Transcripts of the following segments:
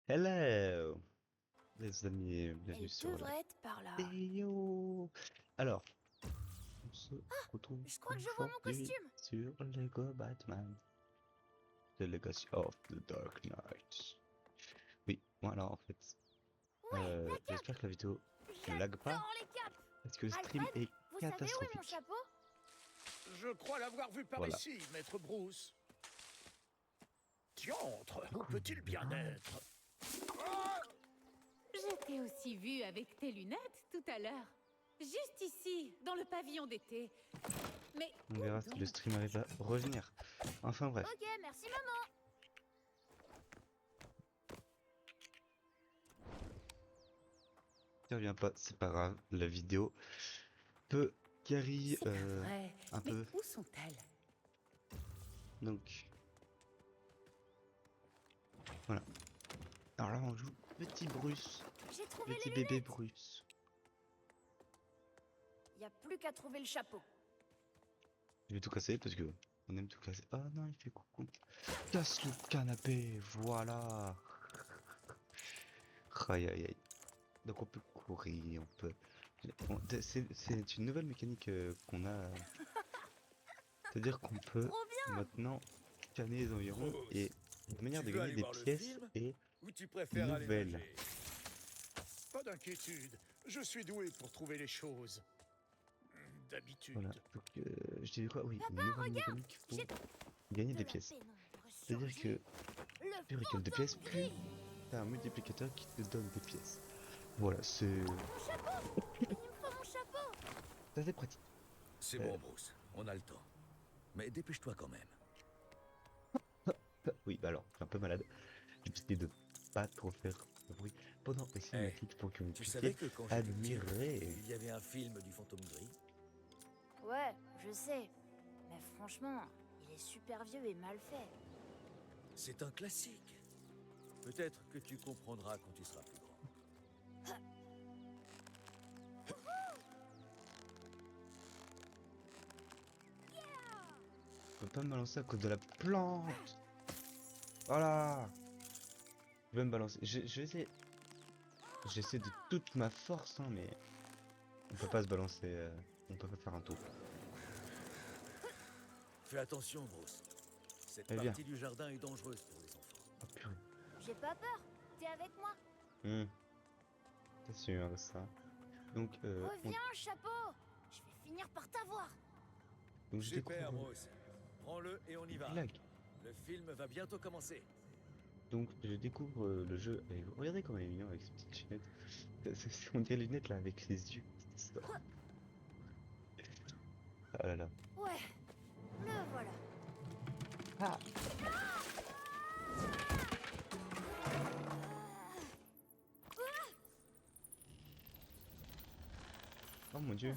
Hello, les amis, bienvenue Elle sur la devrait être par là. vidéo. Alors, on se retrouve Je crois que je vois mon aujourd'hui costume. sur Lego Batman, The Legacy of the Dark Knight. Oui, voilà en fait. Ouais, la cape. J'espère que la vidéo ne lag pas, J'adore les capes. parce que le stream Alfred, est vous savez où est mon catastrophique. chapeau? Je crois l'avoir vu par Voilà. ici, maître Bruce. Diantre, Du où coup, peut-il bien voilà. être? Je t'ai aussi vu avec tes lunettes tout à l'heure. Juste ici, dans le pavillon d'été. Mais On où verra si le donc? stream arrive à revenir. Enfin bref. Ok, merci maman. Si ça revient pas, c'est pas grave. La vidéo peut carry C'est pas vrai. un Mais peu. où sont-elles? Donc, voilà. Alors là, on joue petit Bruce, J'ai trouvé petit les bébé lunettes. Bruce. Y a plus qu'à trouver le chapeau. Je vais tout casser parce que on aime tout casser. Ah non, il fait coucou. Casse le canapé, voilà. Aïe aïe aïe. Donc on peut courir, on peut. C'est une nouvelle mécanique qu'on a. C'est-à-dire qu'on peut Trop bien. maintenant scanner les environs et Bruce, la manière tu de veux gagner aller des voir le pièces film est ou tu préfères aller nouvelle. nager? Pas d'inquiétude, je suis doué pour trouver les choses. Voilà. D'habitude. Donc je disais quoi? Oui, une Papa, nouvelle regarde. mécanique pour J'ai gagner de des la pièces. pénombre sur C'est-à-dire lui. que Le plus récoltes de pièces, fantôme plus gris. t'as un multiplicateur qui te donne des pièces. Voilà, c'est Mon chapeau. Il me faut mon chapeau. assez pratique. C'est Euh, bon, Bruce, on a le temps. Mais dépêche-toi quand même. oui, bah alors, je suis un peu malade. J'ai décidé de pas trop faire de bruit pendant les Eh, cinématiques pour que vous tu puissiez savais que quand j'étais petit, admirer. il y avait un film du fantôme gris? Ouais, je sais. Mais franchement, il est super vieux et mal fait. C'est un classique. Peut-être que tu comprendras quand tu seras plus grand. Je peux pas me balancer à cause de la plante. Voilà. Je vais me balancer. Je vais essayer. J'essaie de toute ma force, hein, mais on peut pas se balancer. On peut pas faire un tour. Fais attention, Bruce. Cette Eh bien. partie du jardin est dangereuse pour les enfants. Oh purée. J'ai pas peur. T'es avec moi. T'es sûr de ça? Donc, Reviens, chapeau. Je vais finir par t'avoir. donc je Super, découvre Bruce. Prends-le et on y va. lag. Le film va bientôt commencer. Donc je découvre le jeu. Et regardez comment il est mignon avec ses petites lunettes. On dirait les lunettes là avec les yeux qui sortent. Ah là là. Ouais, le voilà. Ah. Oh mon dieu.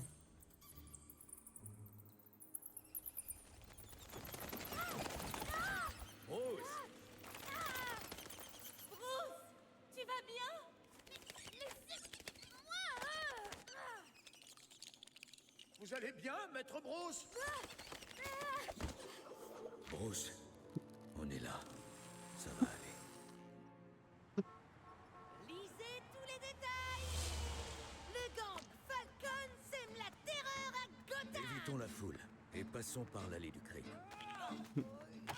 Bruce! Bruce, tu vas bien? Vous allez bien, maître Bruce? Bruce, on est là. Ça va aller. Lisez tous les détails. Le gang Falcon sème la terreur à Gotham. Évitons la foule et passons par l'allée du crime.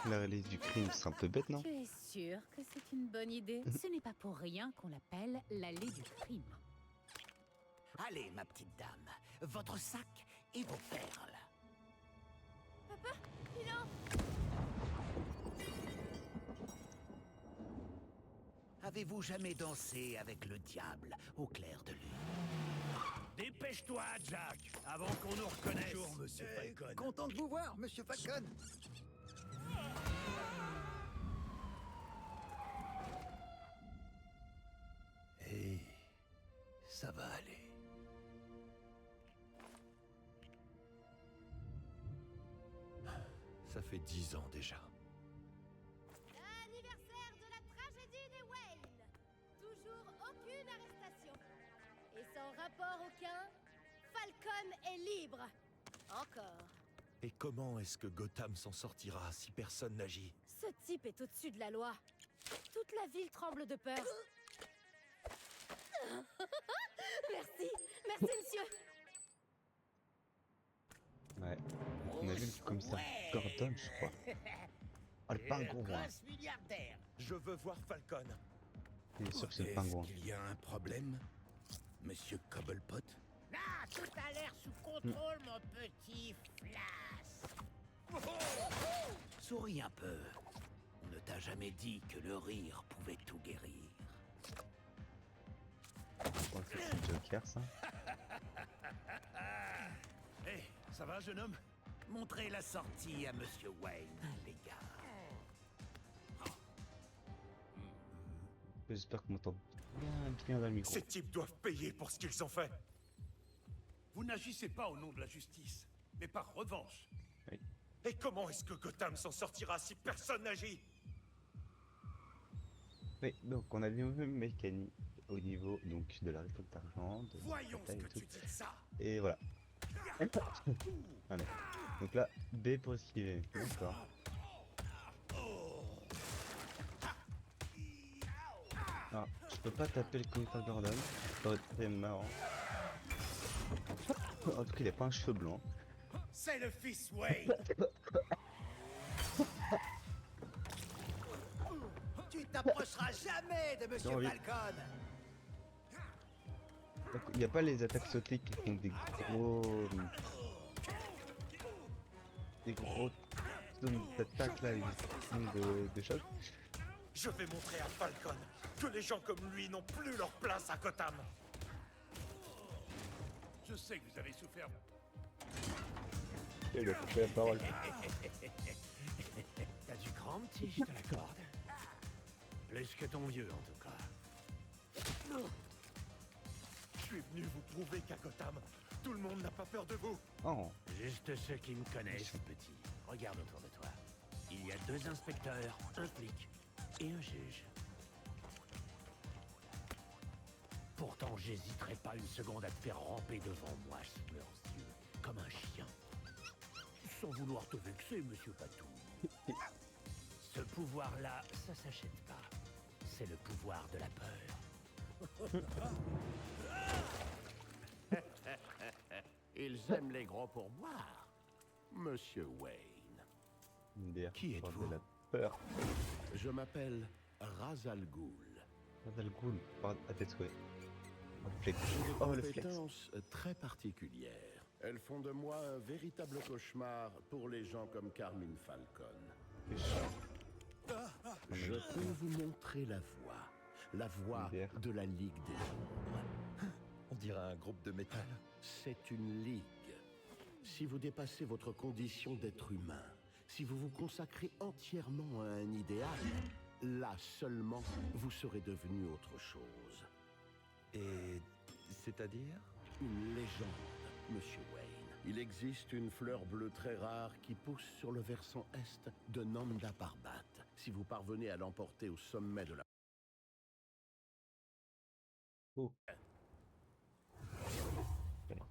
La réalité du crime, c'est un peu bête, non? Tu es sûr que c'est une bonne idée? Ce n'est pas pour rien qu'on l'appelle l'allée du crime. Allez, ma petite dame, votre sac et vos perles. Avez-vous jamais dansé avec le diable au clair de lune? Dépêche-toi, Jack, avant qu'on nous reconnaisse. Bonjour, monsieur Falcon. Content de vous voir, monsieur Falcon. Hé, ça va aller. Ça fait 10 ans déjà. L'anniversaire de la tragédie des Wayne. Toujours aucune arrestation. Et sans rapport aucun, Falcon est libre. Encore. Et comment est-ce que Gotham s'en sortira si personne n'agit? Ce type est au-dessus de la loi. Toute la ville tremble de peur. Merci, merci monsieur. Ouais. On a vu le commissaire Gordon, je crois. Oh, le pingouin. Grosse milliardaire. Je veux voir Falcon. Il est sûr que c'est le Est-ce pingouin. qu'il y a un problème, Monsieur Cobblepot? Ah, tout a l'air sous contrôle, mon petit Flas. Souris un peu. On ne t'a jamais dit que le rire pouvait tout guérir. Oh, c'est Joker, ça. Hé, ça va, jeune homme? Montrez la sortie à Monsieur Wayne, les gars. J'espère qu'on m'entend bien dans le micro. Ces types doivent payer pour ce qu'ils ont fait. Vous n'agissez pas au nom de la justice, mais par revanche. Et comment est-ce que Gotham s'en sortira si personne n'agit? Oui, donc on a vu une mécanique au niveau donc de la récolte d'argent, de la Voyons ce bataille que et tout. tu dis de ça. Et voilà. Voilà. Donc là, B pour esquiver. D'accord. Ah, je peux pas taper le commissaire Gordon. Ça aurait été marrant. En tout cas, il a pas un cheveu blanc. C'est le fils Wayne. Tu t'approcheras jamais de Monsieur envie. Falcon. Donc, il n'y a pas les attaques sautées qui font des gros zones d'attaque là, avec des zones de choc. Je vais montrer à Falcon que les gens comme lui n'ont plus leur place à Gotham. Je sais que vous avez souffert. Il a coupé la parole. T'as du grand petit, je te l'accorde. Plus que ton vieux, en tout cas. Je suis venu vous prouver qu'à Gotham, tout le monde n'a pas peur de vous. Oh, Juste ceux qui me connaissent, petit. Regarde autour de toi. Il y a 2 inspecteurs, un flic et un juge. Pourtant, j'hésiterai pas une seconde à te faire ramper devant moi sous leurs yeux, comme un chien. Sans vouloir te vexer, monsieur Patou. Ce pouvoir-là, ça s'achète pas. C'est le pouvoir de la peur. Ils aiment les gros pourboires, monsieur Wayne. une bière. Qui pour êtes-vous? de la peur. Je m'appelle Ra's al Ghul. Pas le goût, pas à tes souhaits. Oh, le flex. J'ai des Oh, le flex. compétences très particulières. Elles font de moi un véritable cauchemar pour les gens comme Carmine Falcon. Je peux vous montrer la voie Bière. de la Ligue des Ombres. On dirait un groupe de métal. C'est une ligue. Si vous dépassez votre condition d'être humain, si vous vous consacrez entièrement à un idéal, là seulement vous serez devenu autre chose. Et c'est-à-dire? Une légende, Monsieur Wayne. Il existe une fleur bleue très rare qui pousse sur le versant est de Nanda Parbat. Si vous parvenez à l'emporter au sommet de la... Oh.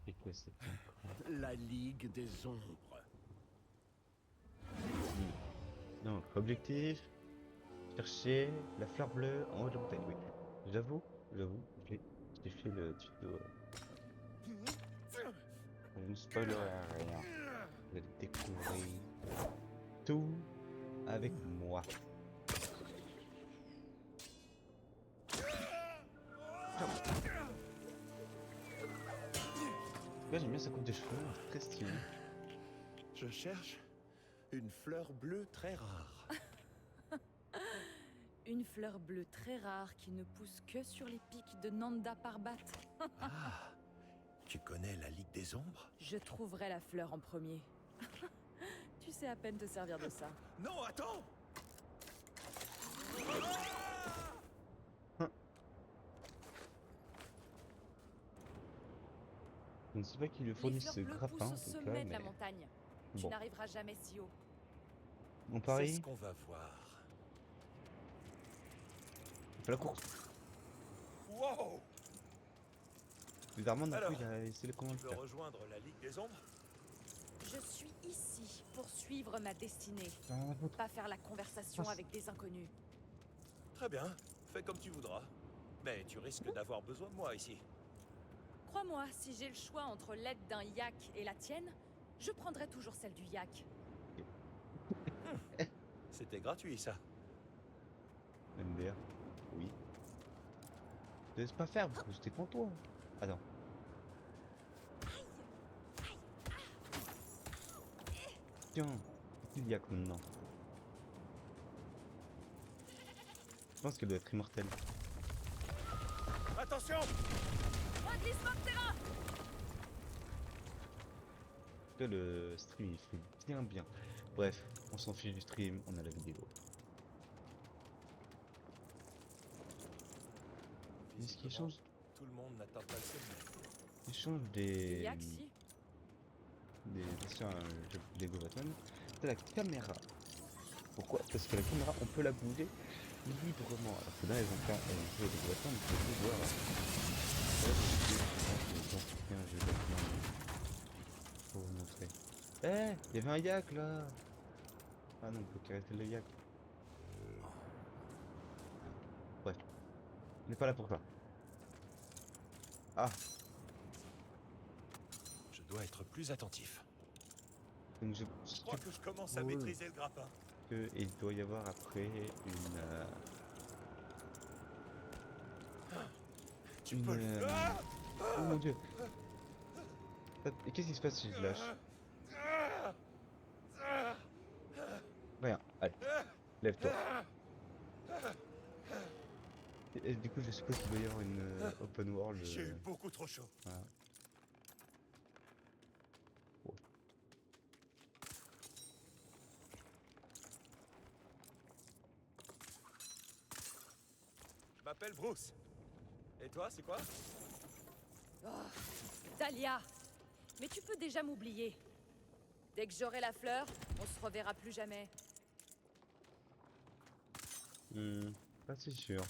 Et quoi, c'est encore La Ligue des Ombres. Donc, objectif, chercher la fleur bleue en haut de la montagne, oui. J'avoue, j'ai fait le tuto. Je ne spoilerai rien. Vous allez découvrir tout avec moi. Là, j'aime bien sa coupe de cheveux, c'est très stylé. Je cherche une fleur bleue très rare. Une fleur bleue très rare qui ne pousse que sur les pics de Nanda Parbat. Ah, tu connais la Ligue des Ombres? Je trouverai la fleur en premier. Tu sais à peine te servir de ça. Non, attends! Je ne sais pas qui lui Les fournit fleurs ce bleues grappin en poussent au tout cas, sommet de mais la montagne. Tu bon. n'arriveras jamais si haut. On C'est parie, ce qu'on va voir. on fait la course. Wow! Bizarrement, d'un coup, Alors, il a essayé le comment le Tu veux faire. rejoindre la Ligue des Ombres? Je suis ici pour suivre ma destinée. Ah, votre- Pas faire la conversation Ah, avec des inconnus. Très bien, fais comme tu voudras. Mais tu risques d'avoir besoin de moi ici. Crois-moi, si j'ai le choix entre l'aide d'un yak et la tienne, je prendrai toujours celle du yak. C'était gratuit, ça. MDR. Oui. Te laisse pas faire, Bruce, t'es con toi. Attends. Tiens, il y a que maintenant. Je pense qu'elle doit être immortelle. Attention! Un glissement de terrain! Que le stream il fait bien. Bref, on s'en fiche du stream, on a la vidéo. Qu'est-ce qui change? Tout le monde n'atteint pas le sommet. Il change Le des... yak, si. Sur un jeu Lego Batman, c'est la caméra. Pourquoi? Parce que la caméra, on peut la bouger librement. Alors que dans les jeux Lego Batman, on peut plus voir. Ouais, un jeu Batman. Pour vous montrer. Eh, il y avait un yak là. Ah non, on peut caresser le yak. Bref, on n'est pas là pour ça. Ah, Je dois être plus attentif. donc Je crois que je commence à Oui. maîtriser le grappin. il doit y avoir après une Tu peux le faire. oh mon dieu. Et qu'est-ce qui se passe si je lâche? Rien, allez, lève-toi. Et du coup je suppose qu'il doit y avoir une open world. J'ai eu beaucoup trop chaud. Voilà. Ouais. Je m'appelle Bruce. Et toi, c'est quoi? Oh, Dahlia! Mais tu peux déjà m'oublier. Dès que j'aurai la fleur, on se reverra plus jamais. Pas si sûr.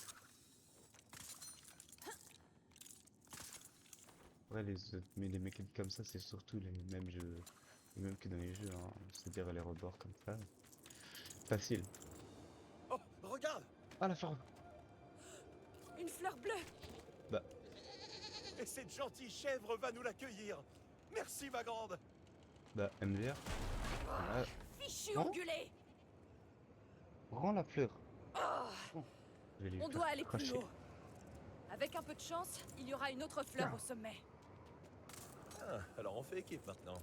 Ouais, mais les mécaniques comme ça, c'est surtout les mêmes jeux, les mêmes que dans les jeux, hein. C'est-à-dire les rebords comme ça. Facile. Oh, regarde! Ah la fleur. Une fleur bleue! Bah, Et cette gentille chèvre va nous l'accueillir. Merci, ma grande. MDR. Voilà. Fichu Non. ongulé! Rends la fleur. Oh, Bon, je vais lui on faire doit aller plus cracher. haut. Avec un peu de chance, il y aura une autre fleur au sommet. Ah, alors on fait équipe maintenant.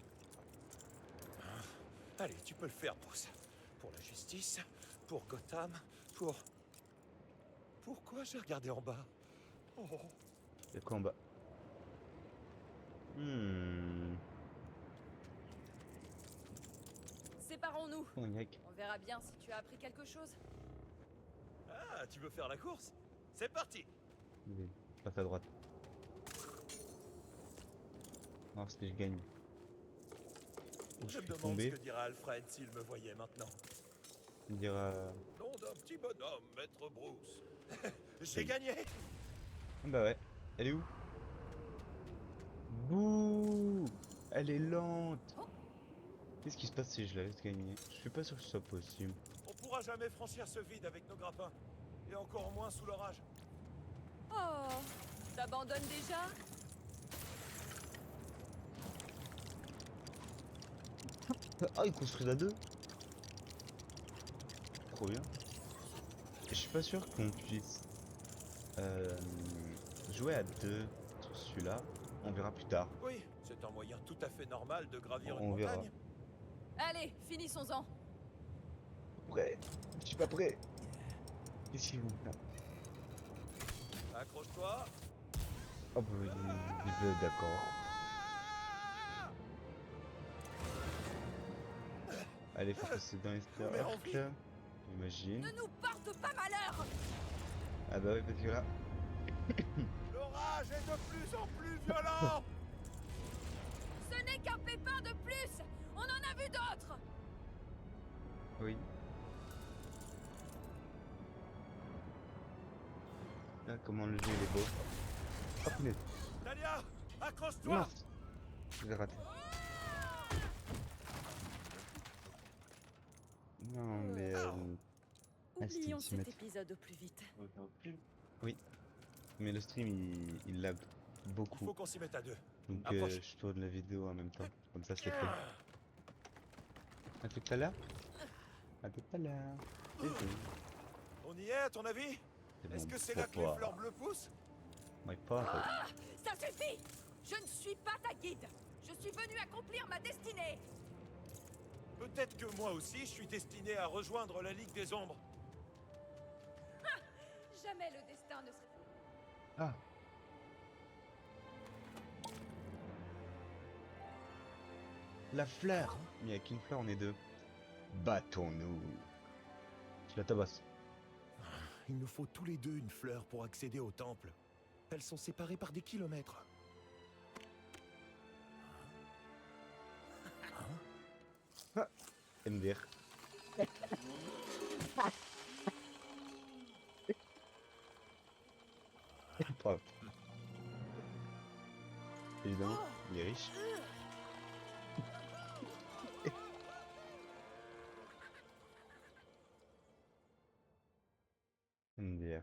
Ah, allez, tu peux le faire, Bruce. Pour la justice, pour Gotham, pour... Pourquoi j'ai regardé en bas? Oh. Il y a quoi en bas? Séparons-nous. Oh, un yak. On verra bien si tu as appris quelque chose. Ah, tu veux faire la course? C'est parti! Oui, passe à droite. Non, si je gagne. Ou je Je me suis demande tombé. ce que dira Alfred s'il me voyait maintenant. Il dira... Nom d'un petit bonhomme, maître Bruce. J'ai Oui. gagné! Ah bah ouais. Elle est où? Bouh! Elle est lente. Qu'est-ce qui se passe si je la laisse gagner? Je suis pas sûr que ce soit possible. On pourra jamais franchir ce vide avec nos grappins. Et encore moins sous l'orage. Oh, t'abandonnes déjà? Ah, il construit à deux. Trop bien. Je suis pas sûr qu'on puisse jouer à deux sur celui-là. On verra plus tard. Oui, c'est un moyen tout à fait normal de gravir On une verra. montagne. Allez, finissons-en. Prêt? Je suis pas prêt. Qu'est-ce qu'il vous fait? Accroche-toi. Oh bah oui, il est d'accord. Allez, faut passer dans les Mais en vie. cercles. J'imagine. Ne nous porte pas malheur! Ah bah oui, parce que là... L'orage est de plus en plus violent. Ce n'est qu'un pépin de plus! On en a vu d'autres! Oui. Là, comment le jeu il est beau. Oh punaise. Dahlia, accroche-toi. Mince. Je l'ai raté. Non mais... Oublions cet centimètres. épisode au plus vite. Oui. Mais le stream il lag Il beaucoup. faut qu'on s'y mette à deux. Donc Approche. je tourne la vidéo en même temps. Comme ça c'est fait. À tout à l'heure. À tout à l'heure. Bisous. On y est, à ton avis? C'est Est-ce bon, que c'est là que les papa. fleurs bleues poussent? My papa. Ça suffit! Je ne suis pas ta guide! Je suis venu accomplir ma destinée! Peut-être que moi aussi, je suis destiné à rejoindre la Ligue des Ombres. Jamais le destin ne serait... Ah. La fleur. Il n'y a qu'une fleur, on est deux. Battons-nous. Je la tabasse. Il nous faut tous les deux une fleur pour accéder au temple. Elles sont séparées par des kilomètres. MDR. Bravo. Évidemment, il est riche. MDR.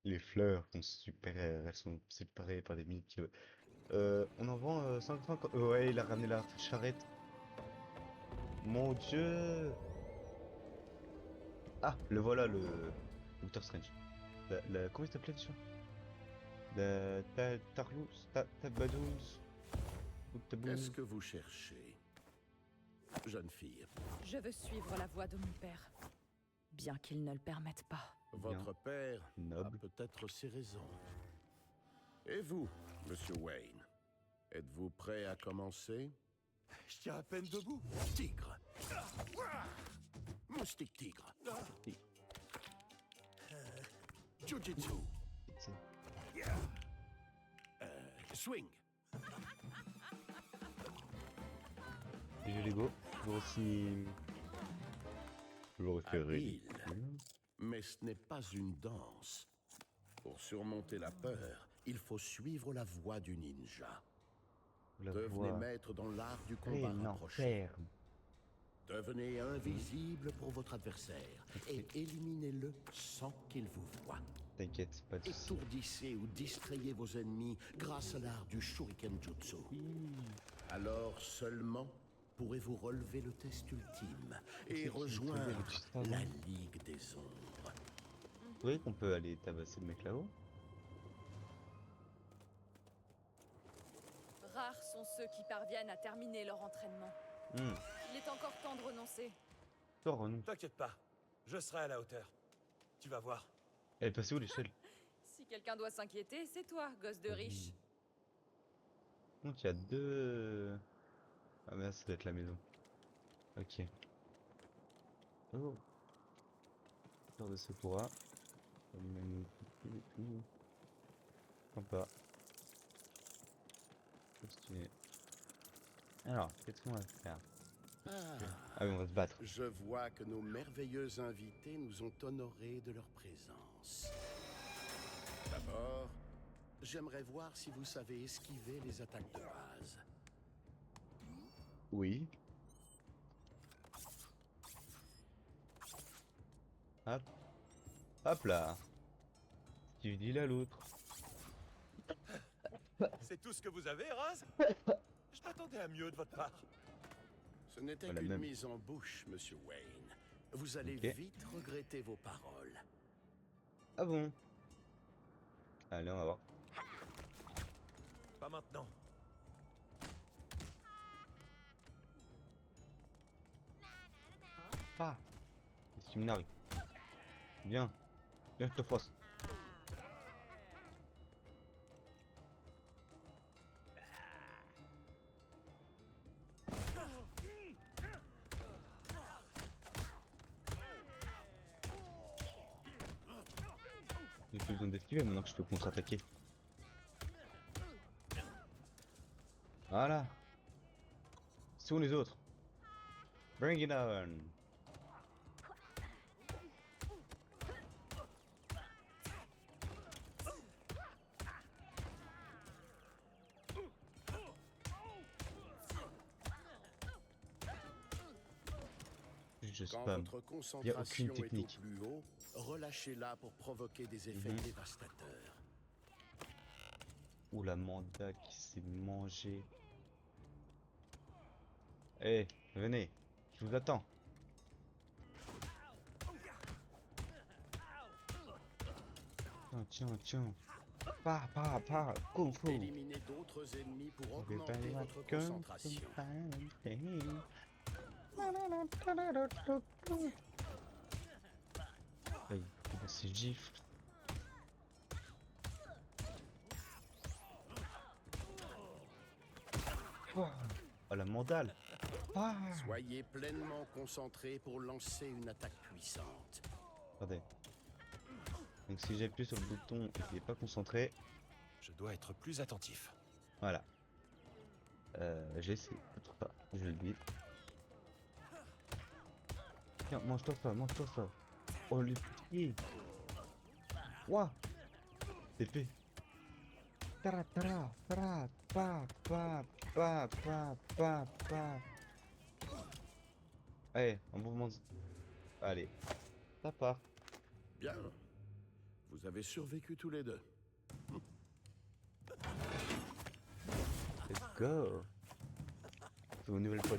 Les fleurs sont super, elles sont séparées par des milliers de kilomètres. On en vend 5 ouais, il a ramené la charrette. Mon dieu! Ah, le voilà, le Doctor Strange. Comment il s'appelait déjà? Tarlous, Tabadouz, Qu'est-ce que vous cherchez, jeune fille? Je veux suivre la voie de mon père. Bien qu'il ne le permette pas. Votre père a noble. peut-être ses raisons. Et vous, monsieur Wayne, êtes-vous prêt à commencer? Je tiens à peine debout. Tigre. Moustique tigre. Jujitsu. Swing. Les jeux Lego, toujours aussi. Toujours aussi Habile. Mais ce n'est pas une danse. Pour surmonter la peur, il faut suivre la voie du ninja. Devenez maître dans l'art du combat rapproché. ferme. Devenez invisible pour votre adversaire et éliminez-le sans qu'il vous voie. T'inquiète, pas de soucis. Étourdissez ou distrayez vos ennemis grâce à l'art du Shuriken Jutsu. Alors seulement pourrez-vous relever le test ultime et rejoindre la Ligue des Ombres. Vous voyez qu'on peut aller tabasser le mec là-haut? Rares sont ceux qui parviennent à terminer leur entraînement. Il est encore temps de renoncer. T'inquiète pas, je serai à la hauteur. Tu vas voir. Elle est passée où l'échelle? Si quelqu'un doit s'inquiéter, c'est toi, gosse de riche. Donc il y a deux... Ah mais là, ça doit être la maison. Ok. Oh. Fleur de Sakura. Sympa. Trop stylé. Alors, qu'est-ce qu'on va faire? Ah oui, on va se battre. Je vois que nos merveilleux invités nous ont honorés de leur présence. D'abord, j'aimerais voir si vous savez esquiver les attaques de base. Oui. Hop. Hop là. Tu dis là l'autre. C'est tout ce que vous avez, Raz? Je m'attendais à mieux de votre part. Ce n'était Voilà, qu'une même. mise en bouche, monsieur Wayne. Vous allez Ok. vite regretter vos paroles. Ah bon? Allez, on va voir. Pas maintenant. Ah. Qu'est-ce qui me nargue? Viens. Viens, je te froisse. J'ai plus besoin d'esquiver maintenant que je peux contre-attaquer. Voilà. C'est où les autres? Bring it on. je Quand spam. votre aucune concentration est au technique. plus haut, relâchez-la pour provoquer des effets Mhm. dévastateurs. Ou la manda qui s'est mangé. Eh, venez, je vous attends. Tiens, tiens. Pa, kung fu. Éliminez d'autres ennemis pour augmenter votre Hey, concentration. c'est gifle. Oh, la mandale. Ah. Soyez pleinement concentré pour lancer une attaque puissante. Attendez. Donc si j'appuie sur le bouton et qu'il n'est pas concentré, Je dois être plus attentif. voilà. J'essaie. Pas. Je le dis. Tiens, mange-toi ça, mange-toi ça. Oh le petit. Ouah. TP. Tara tara tara pa. Allez, un mouvement. Allez. Ça part. Bien. Vous avez survécu tous les deux. Let's go. C'est une nouvelle fois.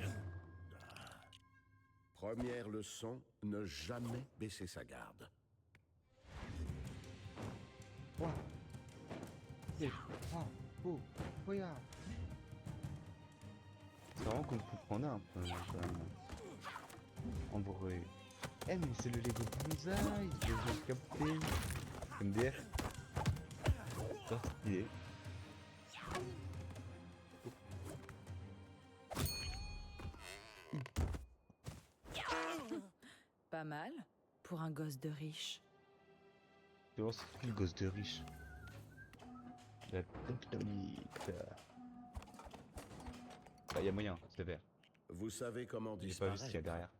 Première leçon, ne jamais baisser sa garde. Ouah. Ah, oh, regarde. C'est vraiment qu'on peut prendre un peu. En bruit. Eh mais c'est le Lego Banzai, j'ai capté. MDR. Ça stylé. Pas mal pour un gosse de riche. Tu vois, c'est le gosse de riche. La kryptonite. Ah, y a moyen, c'est vert. Vous savez comment J'ai pas vu ce qu'il y a disparaître. derrière.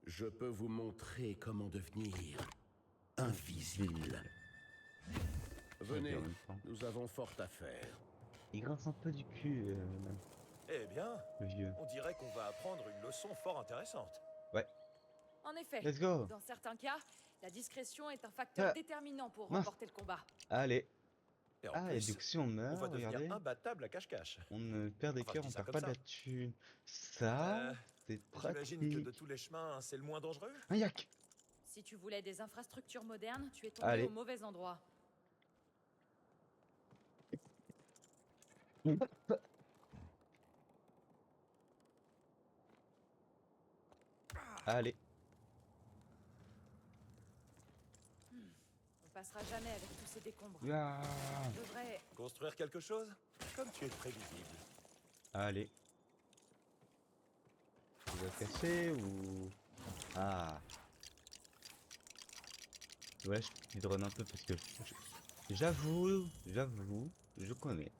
Je peux vous montrer comment devenir invisible. Venez, En même temps. nous avons fort à faire. Il grince un peu du cul, Eh bien, le vieux. on dirait qu'on va apprendre une leçon fort intéressante. En effet, Let's go. dans certains cas, la discrétion est un facteur Ah. déterminant pour Mince. remporter le combat. Allez. Et en Ah, et plus, donc si on on meurt, va devenir regardez, imbattable à cache-cache. on ne perd des Enfin, je cœurs, dis on ça perd comme pas ça. de la thune. Ça, c'est J'imagine que de pratique. tous les chemins, c'est le moins dangereux. Un yak. Si tu voulais des infrastructures modernes, tu es tombé Allez. au mauvais endroit. Allez. On passera jamais avec tous ces décombres. Ah. On devrait... Construire quelque chose? Comme tu es prévisible. Allez. Tu vas casser ou... Ah. Ouais, je speedrun un peu parce que... J'avoue, je connais.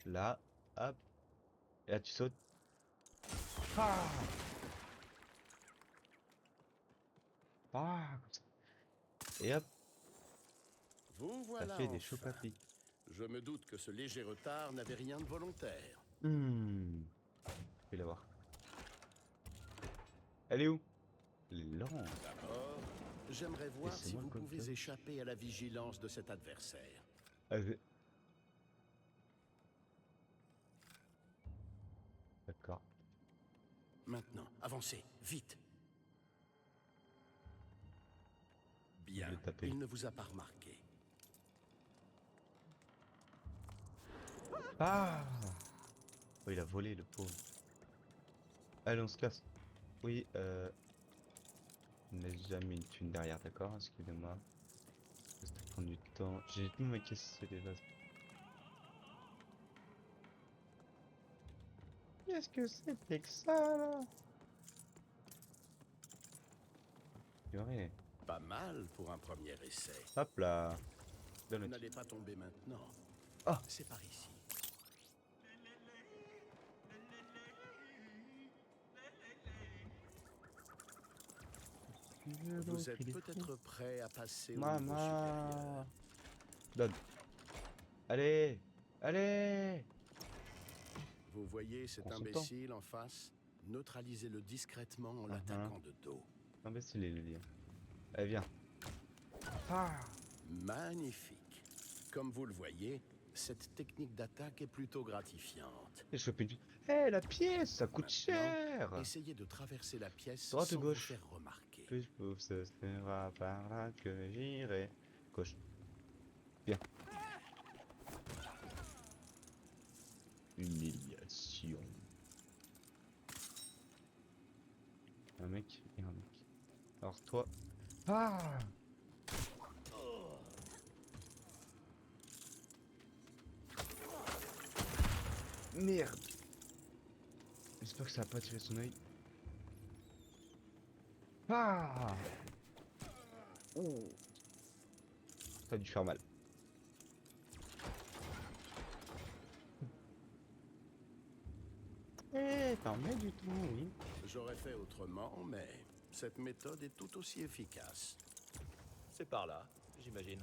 Là, hop. Et là, tu sautes. Ah. Ah. Et hop, Vous ça voilà fait des enfin. choux papis. Je me doute que ce léger retard n'avait rien de volontaire. Je vais la voir. Elle est où? Elle est lente. D'abord, j'aimerais voir si Laissez-moi vous le pouvez contrôle. échapper à la vigilance de cet adversaire. D'accord. Maintenant, avancez, vite. Bien, Je vais taper. il ne vous a pas remarqué. Ah. Oh, il a volé le pauvre. Allez, on se casse. Oui, ne laisse jamais une thune derrière, d'accord? Excusez-moi. Ça prend du temps. J'ai tout ma caisse les vases. Qu'est-ce que c'était que ça là? Purée. Pas mal pour un premier essai. Hop là. Dans Vous le n'allez pas tomber maintenant. Ah. C'est par ici. Vous êtes peut-être prêt à passer au niveau Maman. supérieur. Donne. Allez. Allez. Vous voyez cet Prends son imbécile en face? neutralisez-le discrètement en l'attaquant de dos. Imbécile, il le dit. Allez, viens. Ah. Magnifique. Comme vous le voyez, cette technique d'attaque est plutôt gratifiante. Et je fais une... Eh, la pièce, ça coûte cher. Essayez de traverser la pièce Droite ou sans vous gauche? faire remarquer. Plus pauvre, ce sera par là que j'irai. Gauche. Bien. Humiliation. Un mec et un mec. Alors toi... Ah. Merde. J'espère que ça a pas tiré son œil. Ah. Oh. Ça a dû faire mal. Eh, t'en mets du tout, oui. J'aurais fait autrement, mais cette méthode est tout aussi efficace. C'est par là, j'imagine.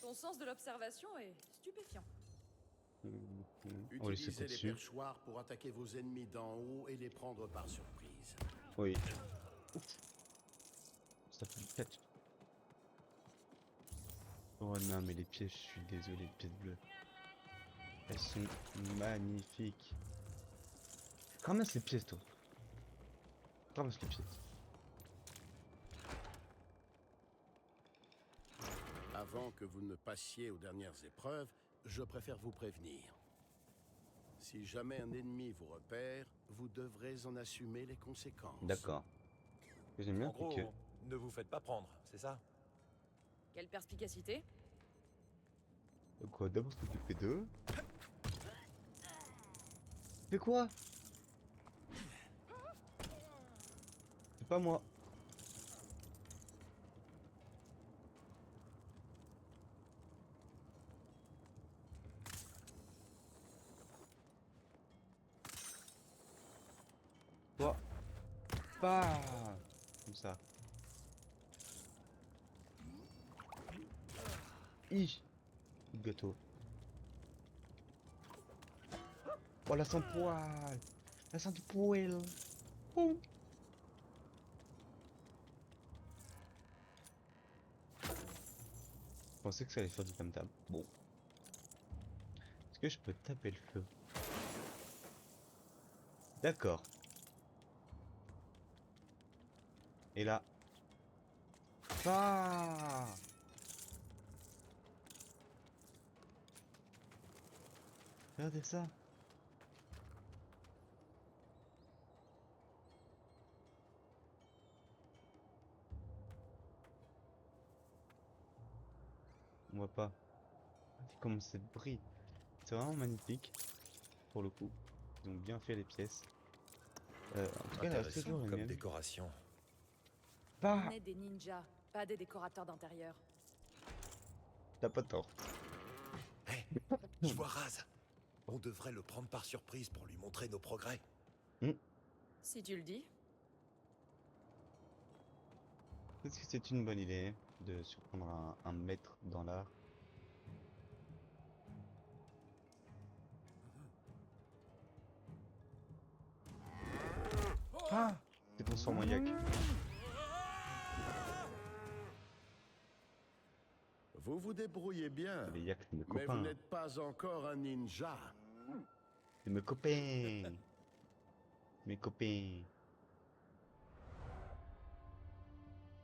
Ton sens de l'observation est stupéfiant. On va laisser Utilisez les dessus. perchoirs pour attaquer vos ennemis d'en haut et les prendre par surprise. Oui. Ça fait 4. Oh non, mais les pièces, je suis désolé, les pièces bleues. Elles sont magnifiques. Ramasse les pièces, toi. Ramasse les pièces. Avant que vous ne passiez aux dernières épreuves, je préfère vous prévenir. Si jamais un ennemi vous repère, vous devrez en assumer les conséquences. D'accord. J'aime bien En gros, que... ne vous faites pas prendre, c'est ça? Quelle perspicacité? Quoi, d'abord s'occuper d'eux. Fais quoi? C'est pas moi. Toi. Pas comme ça. Hi. Gâteau. Oh la sans poil. La sans poil. Oh. Je pensais que ça allait faire du tam-tam. Bon. Est-ce que je peux taper le feu? D'accord. Et là. Ah. Regardez ça. On voit pas. Regardez comment ça brille. C'est vraiment magnifique. Pour le coup. Ils ont bien fait les pièces. En tout cas, elle reste toujours les comme mêmes. décoration. Bah, On est des ninjas, pas des décorateurs d'intérieur. t'as pas tort. Hé, je vois Raz. On devrait le prendre par surprise pour lui montrer nos progrès. Si tu le dis. Est-ce que c'est une bonne idée de surprendre un maître dans l'art? Ah! C'est transformé en yak. Vous vous débrouillez bien, Les yaks, c'est mes mais vous copains. n'êtes pas encore un ninja. C'est mes copains. Mes copains.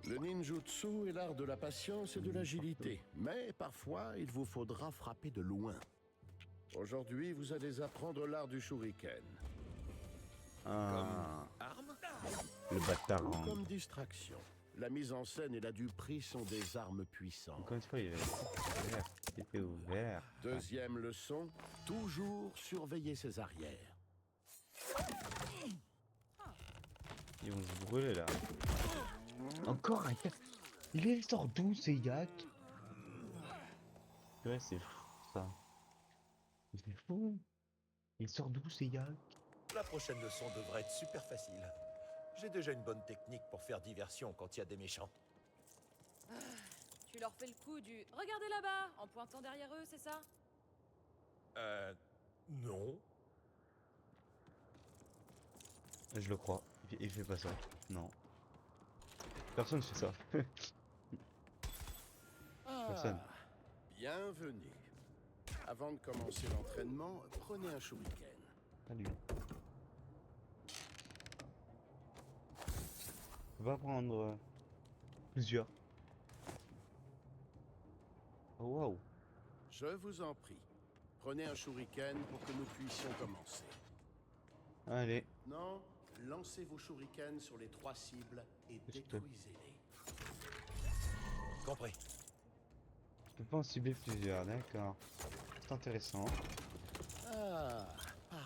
Le ninjutsu est l'art de la patience et de l'agilité, mais parfois il vous faudra frapper de loin. Aujourd'hui, vous allez apprendre l'art du shuriken. Ah, Arme? le bâtard. Ou comme distraction. La mise en scène et la duperie sont des armes puissantes. Encore une fois, il était ouvert. Il était ouvert. Deuxième leçon, toujours surveiller ses arrières. Ils vont se brûler là. Encore un yak. Il sort d'où ces yaks? Ouais, c'est fou ça. C'est fou. Il sort d'où ces yaks? La prochaine leçon devrait être super facile. J'ai déjà une bonne technique pour faire diversion quand il y a des méchants. Tu leur fais le coup du « Regardez là-bas » en pointant derrière eux, c'est ça? Non. Je le crois. Il fait pas ça. Non. Personne fait ça. Personne. Bienvenue. Avant de commencer l'entraînement, prenez un shuriken. Salut. On va prendre plusieurs. Oh, waouh. Je vous en prie. Prenez un shuriken pour que nous puissions commencer. Allez. Non, lancez vos shurikens sur les 3 cibles et détruisez-les. Compris. Je peux pas en cibler plusieurs, d'accord. C'est intéressant. Ah,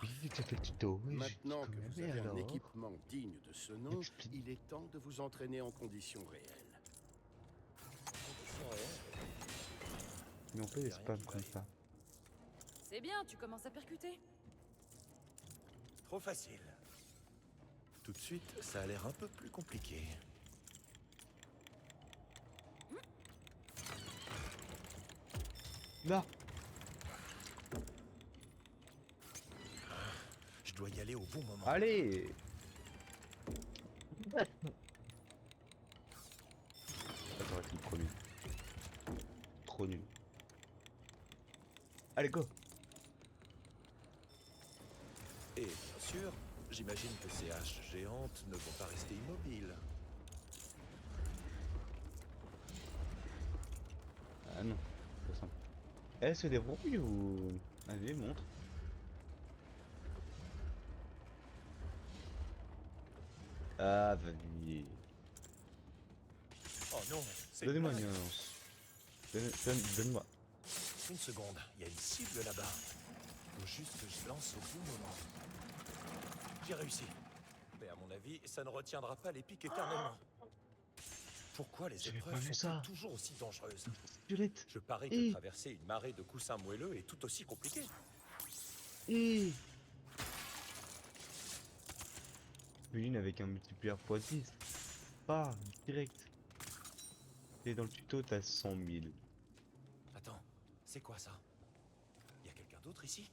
Oui, tu as fait le tuto. Oui, maintenant que vous avez un alors équipement digne de ce nom, Explique. il est temps de vous entraîner en conditions réelles. Mais on peut les spams comme ça. C'est bien, tu commences à percuter. Trop facile. Tout de suite, ça a l'air un peu plus compliqué. Là. Je dois y aller au bon moment. Allez. Ça aurait été trop nul. Trop nul. Allez, go. Et bien sûr, j'imagine que ces haches géantes ne vont pas rester immobiles. Ah non, c'est pas simple. Elle se débrouille ou... Allez, montre. Ah, vas-y. Oh non, c'est Donnez-moi une une blague. annonce. Donne-moi. Une seconde, il y a une cible là-bas. Faut juste que je lance au bon moment. J'ai réussi. Mais à mon avis, ça ne retiendra pas les pics éternellement. Pourquoi les J'avais pas épreuves vu sont ça. toujours aussi dangereuses? Violette. Je parie que traverser une marée de coussins moelleux est tout aussi compliqué. Et une avec un multiplier x10. Pas direct. Et dans le tuto, t'as 100 000. Attends, c'est quoi ça? Il y a quelqu'un d'autre ici?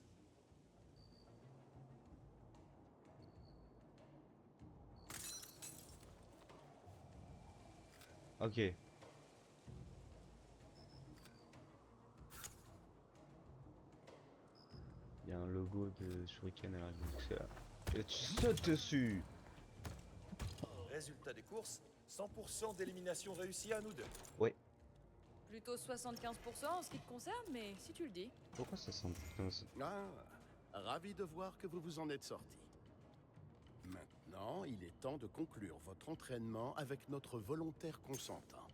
Ok. Il y a un logo de Shuriken à l'arrière, donc c'est là. Et tu sautes dessus. Résultat des courses, 100% d'élimination réussie à nous deux. Ouais. Plutôt 75% en ce qui te concerne, mais si tu le dis. Pourquoi ça sent... Ah, ravi de voir que vous vous en êtes sorti. Maintenant, il est temps de conclure votre entraînement avec notre volontaire consentant.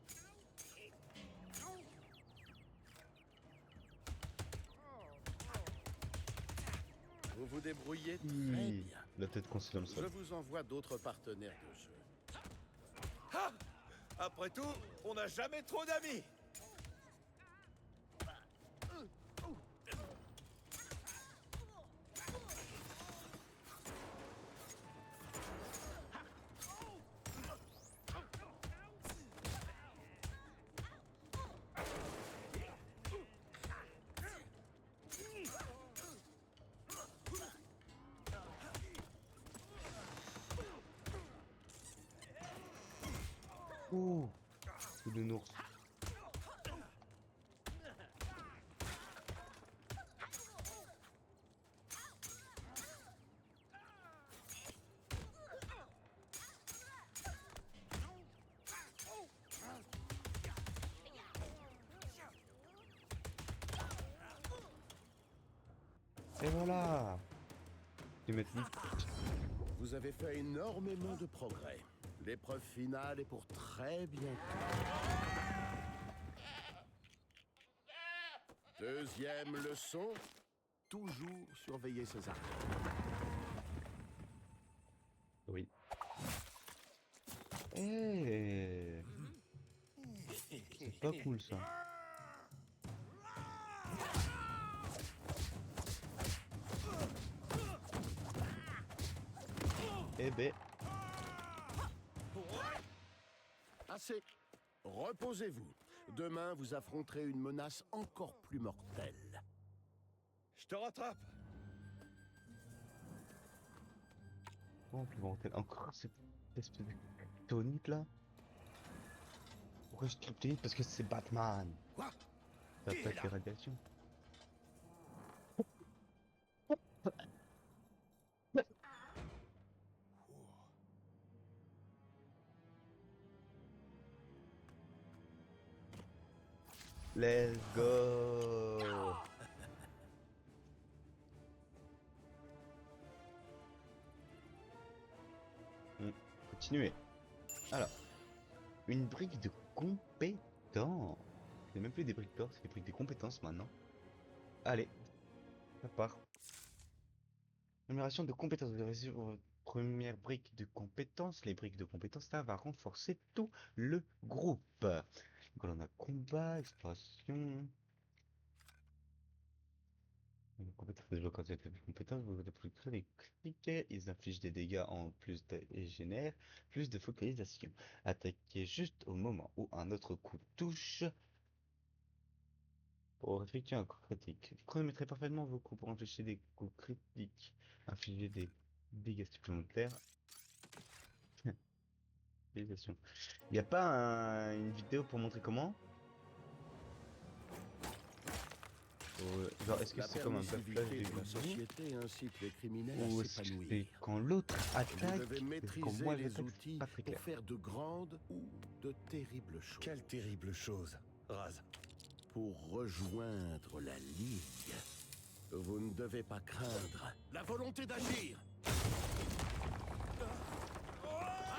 Vous vous débrouillez très bien. La tête coincée dans le Je sol. vous envoie d'autres partenaires de jeu. Ah! Après tout, on n'a jamais trop d'amis. Oh, coup de nours. Et voilà. Et maintenant, Vous avez fait énormément de progrès. L'épreuve finale est pour très bientôt. Deuxième leçon, toujours surveiller ses armes. oui. Eh, c'est pas cool ça. Eh ben, Assez. Reposez-vous. Demain, vous affronterez une menace encore plus mortelle. Je te rattrape. Oh, plus mortel. Encore cette espèce de kryptonite là. Pourquoi je kryptonite? Parce que c'est Batman. Quoi? Ça Qui est attaque là? les radiations. Let's go. Continuez. Alors, une brique de compétence. C'est même plus des briques d'or, c'est des briques de compétences maintenant. Allez, ça part. Amélioration de compétences. Vous avez reçu votre première brique de compétences. Les briques de compétences, ça va renforcer tout le groupe. Donc on a combat, exploration. Les compétences débloquent quand cette compétence, vous débloquez les clics. Ils infligent des dégâts en plus et génèrent plus de focalisation. Attaquez juste au moment où un autre coup touche. Pour effectuer un coup critique. Vous chronométrez parfaitement vos coups pour empêcher des coups critiques. Infliger des dégâts supplémentaires. Félicitations. Il n'y a pas une vidéo pour montrer comment? Genre, est-ce que La c'est comme un permissivité bafouillage de de la gazou? société incite les criminels Ou à est-ce que c'est s'épanouir. quand l'autre Vous attaque? devez Quand maîtriser moi les j'attaque, c'est outils pas très pour clair. faire de grandes ou de terribles choses. Quelle terrible chose, Raz. Pour rejoindre la Ligue, vous ne devez pas craindre la volonté d'agir.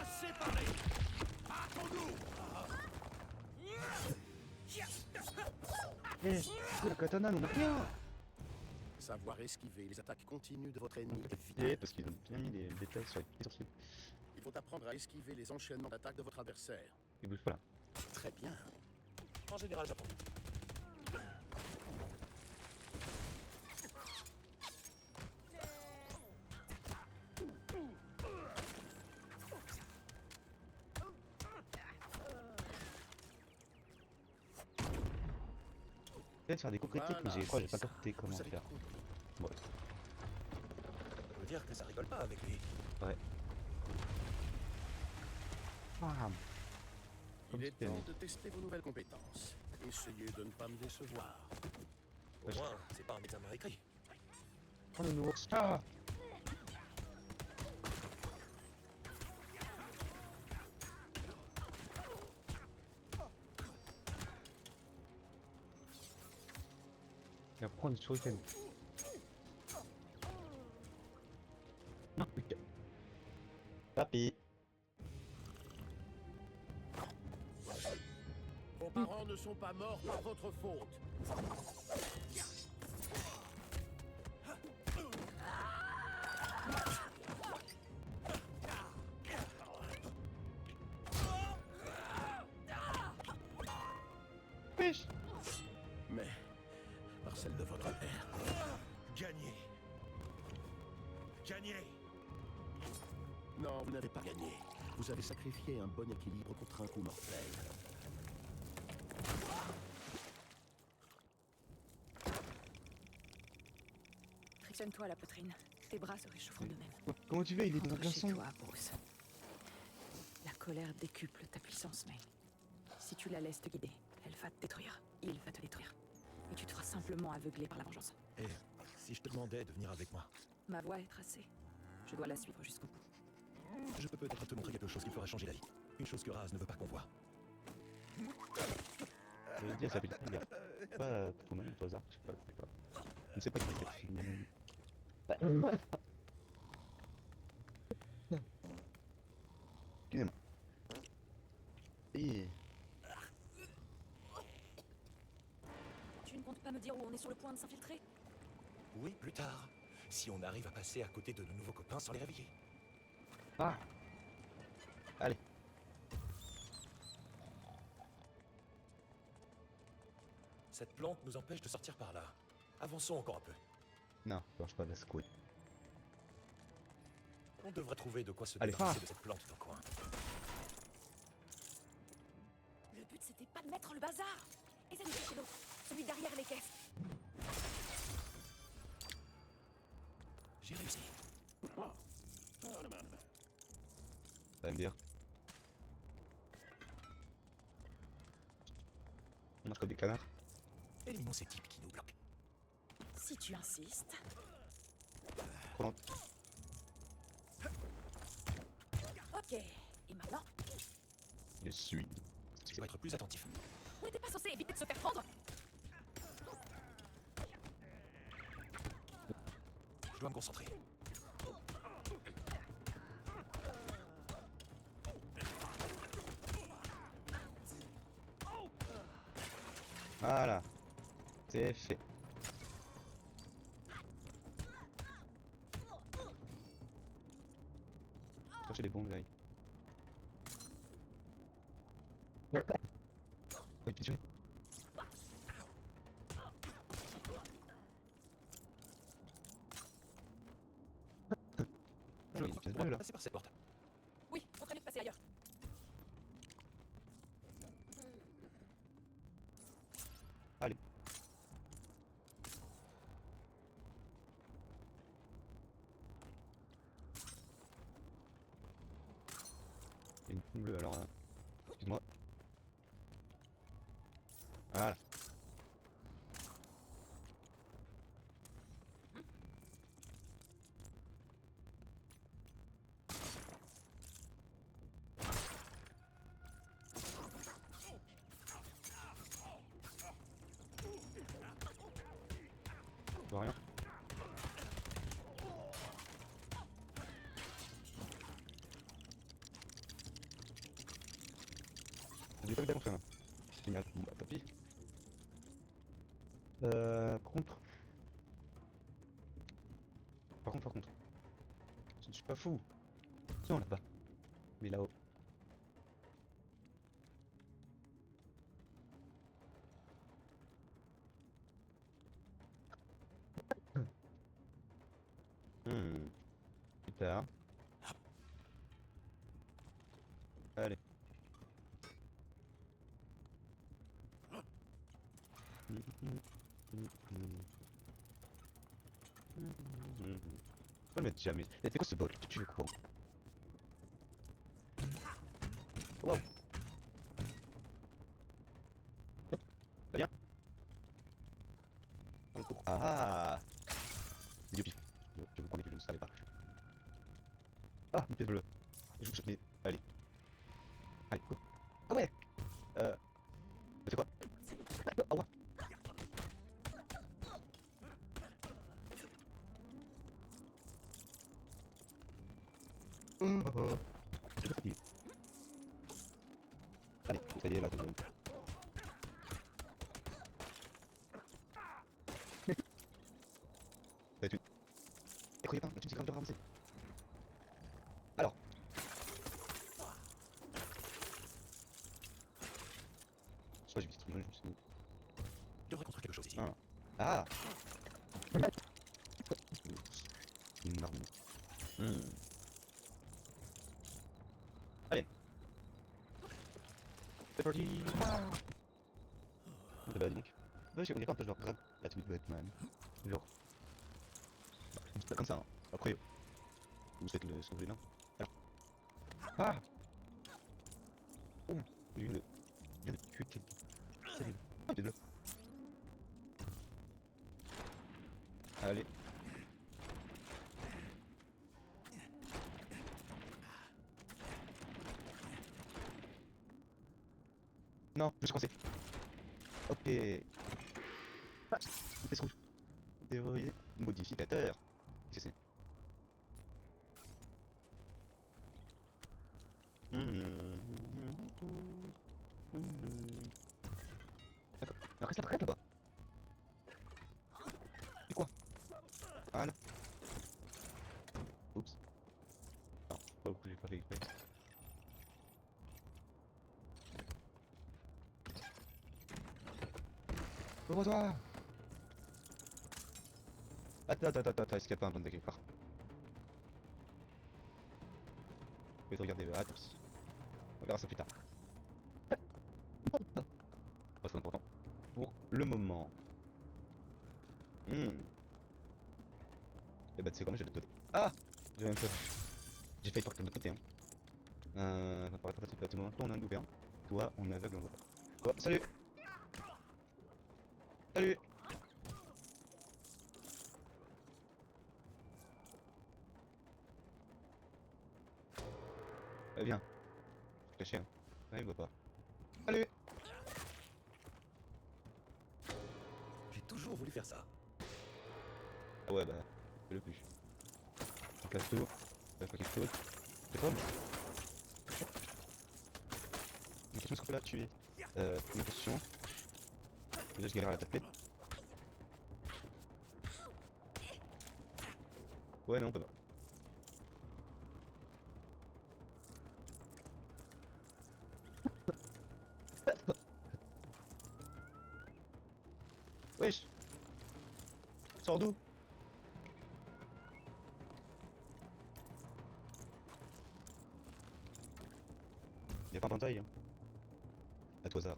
Assez parlé. Battons-nous. Eh, le katana non rien! Savoir esquiver les attaques continues de votre ennemi est Eh, vital. parce qu'ils ont bien mis les détails sur les sorciers. Il faut apprendre à esquiver les enchaînements d'attaques de votre adversaire. Ils bougent pas là. Très bien. En général, j'apprends. Peut-être faire des coups critiques, mais j'ai pas capté comment Vous avez faire. compris. Bon, Ça veut dire que ça rigole pas avec lui. ouais. Bam. Il est c'était temps lui. de tester vos nouvelles compétences. Essayez de ne pas me décevoir. Au moins, c'est pas un examen écrit. Oh le ours. Ah! Il va prendre une shuriken. Non, putain. Papy. Vos parents ne sont pas morts par votre faute. Pêche. Mais par celle de votre père. Gagné. Gagné. Non, vous n'avez pas gagné. Vous avez sacrifié un bon équilibre contre un coup mortel. Frictionne-toi la poitrine. Tes bras se réchaufferont d'eux-mêmes. Comment tu fais? Il est dans un Rentre chez glaçon. toi, Bruce. La colère décuple ta puissance, mais si tu la laisses te guider, elle va te détruire. Il va te détruire. Et tu te feras simplement aveugler par la vengeance. Et si je te demandais de venir avec moi, Ma voie est tracée. Je dois la suivre jusqu'au bout. je peux peut-être te montrer quelque chose qui fera changer la vie. Une chose que Raz ne veut pas qu'on voie. Je veux dire, ça fait il est pas trop mal au hasard, je sais pas. Je ne sais pas qui c'est. Excusez-moi. Et... Tu ne comptes pas me dire où on est sur le point de s'infiltrer? Oui, plus tard. Si on arrive à passer à côté de nos nouveaux copains sans les réveiller. Ah! Allez. Cette plante nous empêche de sortir par là. Avançons encore un peu. Non, je mange pas de la secouer. On devrait trouver de quoi se Allez, débarrasser ah. de cette plante dans le coin. Le but, c'était pas de mettre le bazar. Essaye de chercher l'autre. Celui derrière les caisses. J'ai réussi. Ça va me dire. On marche comme des canards. Éliminons ces types qui nous bloquent. Si tu insistes. Trop lent. Ok. Et maintenant? Je suis. Je dois être plus attentif. On n'était pas censé éviter de se faire prendre? Je dois me concentrer. Voilà. C'est fait. Chercher les bons gars. Oui, bien sûr. Ah, il y a une pièce bleue là. Passez par cette porte. Oui, faut très vite passer ailleurs. Allez. Il y a une poule bleue alors là. Excuse-moi. Voilà. Je vois rien. J'ai pas vu d'annonce là. Génial. Bon, bah, tant pis. Contre. Par contre. Je ne suis pas fou. Non, là-bas. Mais là-haut. Plus tard. Allez. Faut le mettre jamais. C'est quoi ce bol? Tu veux quoi? Wow. Ça vient? Ah! Vidéo pif. Je vous promets que je ne savais pas. Ah, une pièce bleue. Je vous mais allez. Allez, go. Ah ouais! C'est quoi? Ah ouais! Je suis fatigué. Allez, ça y est, là, c'est bon. Ça va être une... Et croyez pas, la thune c'est grave de ramasser. Alors. Soit j'ai vite trouvé, je me suis dit. Je devrais construire quelque chose ici. Ah! Énorme. Allez. C'est parti. C'est pas donc. Ouais, on dirait un peu genre grave la tenue de Batman. Genre. C'est pas comme ça, hein. Après, vous êtes le sauver là. Alors. Ah! Oh! Je viens de tuer quelqu'un. Salut. Ah, t'es là. Allez. Non, je me suis coincé. Ok. Ah, une pièce rouge. Déverrouiller. Modificateur. Qu'est-ce que c'est? D'accord. Alors reste là, là-bas. C'est quoi? Voilà. Oups. Non, pas beaucoup, j'ai pas fait exprès. Ouvre-toi! Attends, est-ce qu'il y a pas un bande de quelque part? Je vais te regarder, attends. On verra ça plus tard. Pas très important. Pour le moment. Et bah tu sais quoi, je vais te donner. Ah! J'ai même pas... J'ai failli partir de l'autre côté, hein. Ça paraît très facile à tout moment. Toi on a un loupé, hein. Toi on est aveugle, on voit pas. Toi, salut. Salut. Viens. Je suis caché, hein. Ouais, il voit pas. Salut. J'ai toujours voulu faire ça. Ah ouais, bah, fais le plus. On casse tout. Pas quelque chose. C'est pas. La question, c'est que là, tu es. Une position. Là, je galère à la taper. Ouais, non, on peut pas. Wesh. Sors d'où? Y'a pas d'entaille, hein. À toi ça.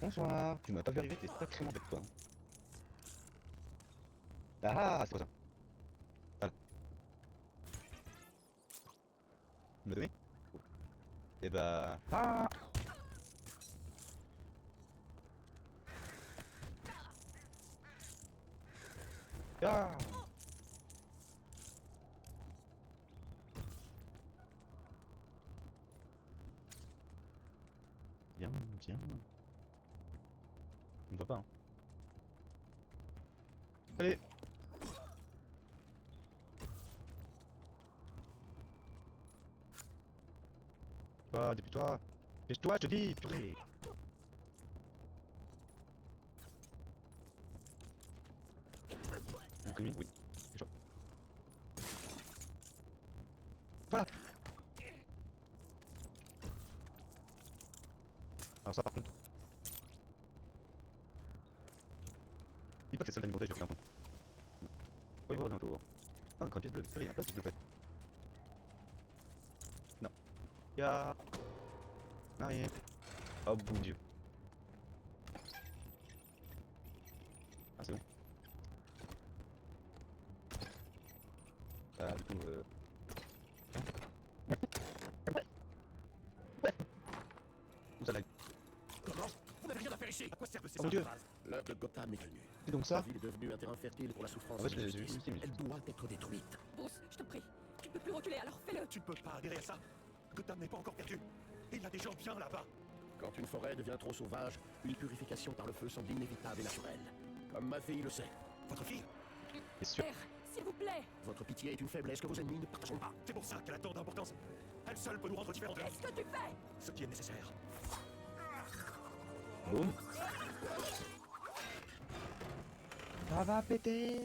Bonsoir. Tu m'as pas vu arriver, t'es sacrément bête toi. Ah, c'est quoi ça? Voilà. Me donner? Et bah... Ah! Ah! Viens, viens. On ne voit pas, hein. Allez! Toi, dépêche-toi! Dépêche-toi, je te dis, purée! Oui, oui. Dépêche-toi. Voilà! Alors ça par contre... Dis pas que c'est ça l'alimentation, je vais faire un point. Oui, voilà, un tour. Ah, encore une pièce bleue, c'est rien, pas de pièce bleue. Non. Y'a... Rien. Oh bon dieu. Ah c'est bon. Du coup Où ça lag? Comment? Vous n'avez rien à faire ici. À quoi servent ces Oh mon dieu. phrases? L'heure de Gotham est venue. C'est donc La ça? ville est devenue un terrain fertile pour la souffrance En fait et la j'ai vu justice. ici mais... Elle doit être détruite. Bruce, je te prie. Tu ne peux plus reculer, alors fais-le. Tu ne peux pas adhérer à ça. Gotham n'est pas encore perdu. Il y a des gens bien là-bas. Quand une forêt devient trop sauvage, une purification par le feu semble inévitable et naturelle. Comme ma fille le sait. Votre fille? C'est sûr. Père, s'il vous plaît. Votre pitié est une faiblesse que vos ennemis ne partageront pas. C'est pour ça qu'elle a tant d'importance. Elle seule peut nous rendre différents. Qu'est-ce que tu fais? Ce qui est nécessaire. Boum. Ça va péter.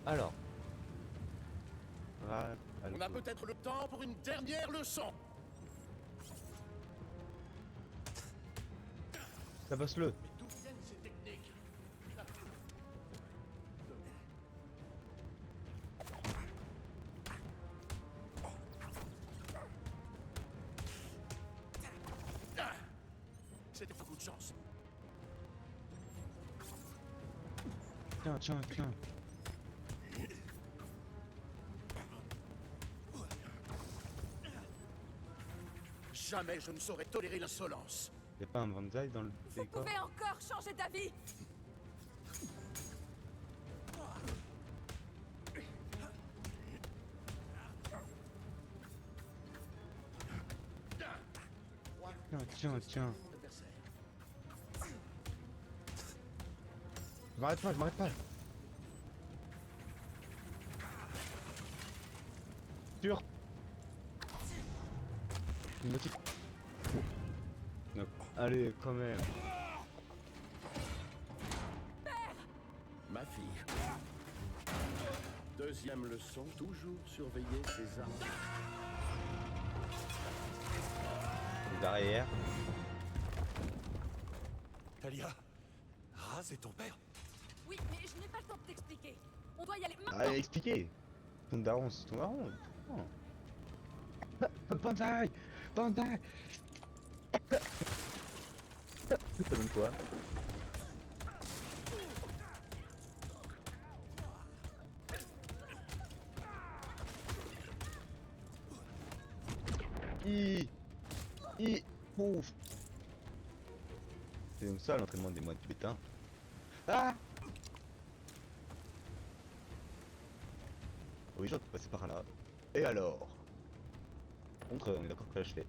Alors. Voilà. On a peut-être le temps pour une dernière leçon. Tabasse-le. Mais d'où viennent ces techniques? C'était beaucoup de chance. Tiens, tiens, tiens. Jamais je ne saurais tolérer l'insolence. Y'a pas un Banzai dans le Vous décor? pouvez encore changer d'avis. Tiens, tiens, tiens. Je m'arrête pas, je m'arrête pas. Sûr. Une petite... Non. Allez, quand même. Ma fille. Deuxième leçon, toujours surveiller ses armes. Derrière. Talia, Raz est ton père? Oui, mais je n'ai pas le temps de t'expliquer. On doit y aller maintenant. Allez, expliquez. Ton daron, c'est ton daron. Oh. Banzai! Banzai! Ça donne quoi? Ouf. C'est comme ça l'entraînement des moines tibétains. Ah! Oui, j'en peux passer par là. Et alors? Contre, on est d'accord que là je fais.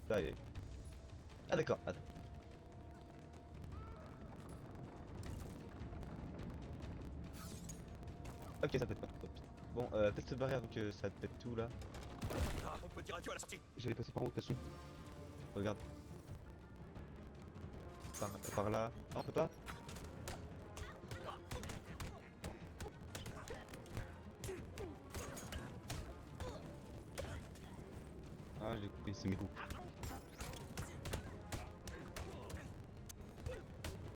Là, ah d'accord, attends. Ok, ça pète pas. Bon, peut-être se barrer avant que ça pète tout là. Ah, on peut dire adieu à la sortie. J'allais passer par où de toute façon? Regarde. Par là. Ah, on peut pas? Ah, j'ai coupé, c'est mes coups.